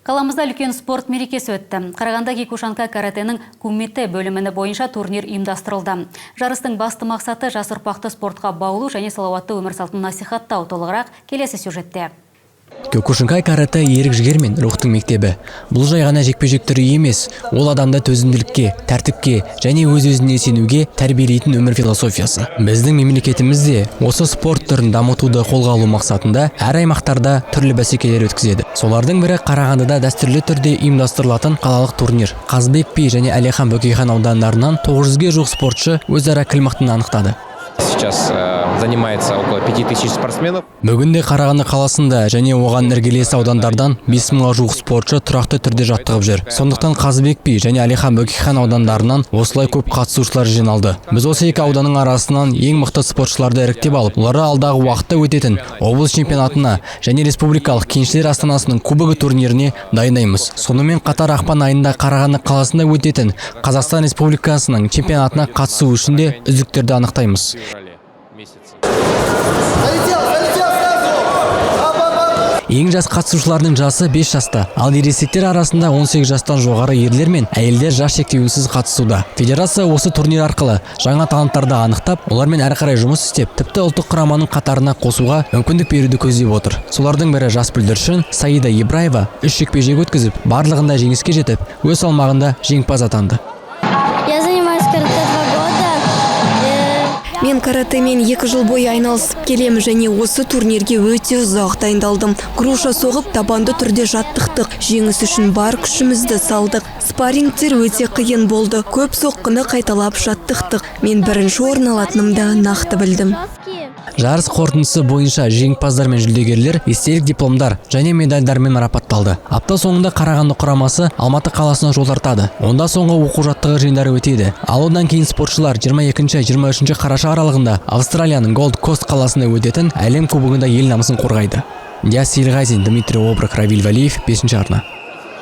Қаламызда үлкен спорт мерекесі өтті. Қарағанда Кикушанка каратенің Кумите бөліміні бойынша турнир ұйымдастырылды. Жарыстың басты мақсаты жас ұрпақты спортқа баулу және салауатты өмір салтын насихаттау. Толығырақ келесі сюжетте. Кёкушинкай каратэ ерік жігер мен рухтың мектебі. Бұл жай ғана жекпе-жек түрі емес, ол адамды төзімділікке, тәртіпке және өз-өзіне сенуге тәрбиелейтін өмір философиясы. Біздің мемлекетімізде осы спорт түрін дамытуды қолға алу мақсатында әр аймақтарда түрлі бәсекелер өткізеді. Солардың бірі Қарағандыда дәстүрлі түрде ұйымдастырылатын қалалық турнир. Қазыбек би және Әлихан Бөкейхан аудандарынан 900-ге жуық спортшы өзара кіл мықтыны анықтады. Сейчас занимается около 5000 спортсменов. Бүгінде Қарағанды қаласында және оған іргелес аудандардан 5000-ға жуық спортшы тұрақты түрде жаттығып жүр. Сондықтан Қазыбек би және Әлихан Бөкейхан аудандарынан осылай көп қатысушылар жиналды. Біз осы екі ауданның арасынан ең мықты спортшыларды іріктеп алып, оларды алдағы уақытта өтетін облыс чемпионатына және республикалық кеншілер астанасының кубогы турниріне дайындаймыз. Сонымен қатар ақпан айында Қарағанды қаласында өтетін Қазақстан Республикасының чемпионатына қатысу үшін де үздіктерді анықтаймыз. Ең жас қатысушылардың жасы 5 жаста, ал ересектер арасында 18 жастан жоғары ерлер мен әйелдер жас шектеусіз қатысуда. Федерация осы турнир арқылы жаңа таланттарды анықтап, олармен әрі қарай жұмыс істеп, тіпті ұлттық құраманың қатарына қосуға мүмкіндік беруді көздеп отыр. Солардың бірі жас бүлдіршін Саида Ибраева 3 жекпе-жек өткізіп, барлығында жеңіске жетіп, өз салмағында жеңімпаз атанды. Мен каратэмен 2 жыл бойы айналысып келемін және осы турнирге өте ұзақ дайындалдым. Груша соғып, табанды түрде жаттықтық. Жеңіс үшін бар күшімізді салдық. Спаррингтер өте қиын болды. Көп соққыны қайталап жаттықтық. Мен бірінші орын алатынымды нақты білдім. Жарыс қорытындысы бойынша жеңімпаздар мен жүлдегерлер естелік дипломдар және медальдармен марапатталды. Апта соңында Қарағанды құрамасы Алматы қаласына жол тартады. Онда соңғы оқу-жаттығу жиындары өтеді. Ал одан кейін спортшылар 22-23 қараша аралығында Австралияның Голд Кост қаласында өтетін әлем кубогында ел намысын қорғайды. Диас Сейілғазин, Дмитрий Обрық, Равиль Валиев, 5-ші арна.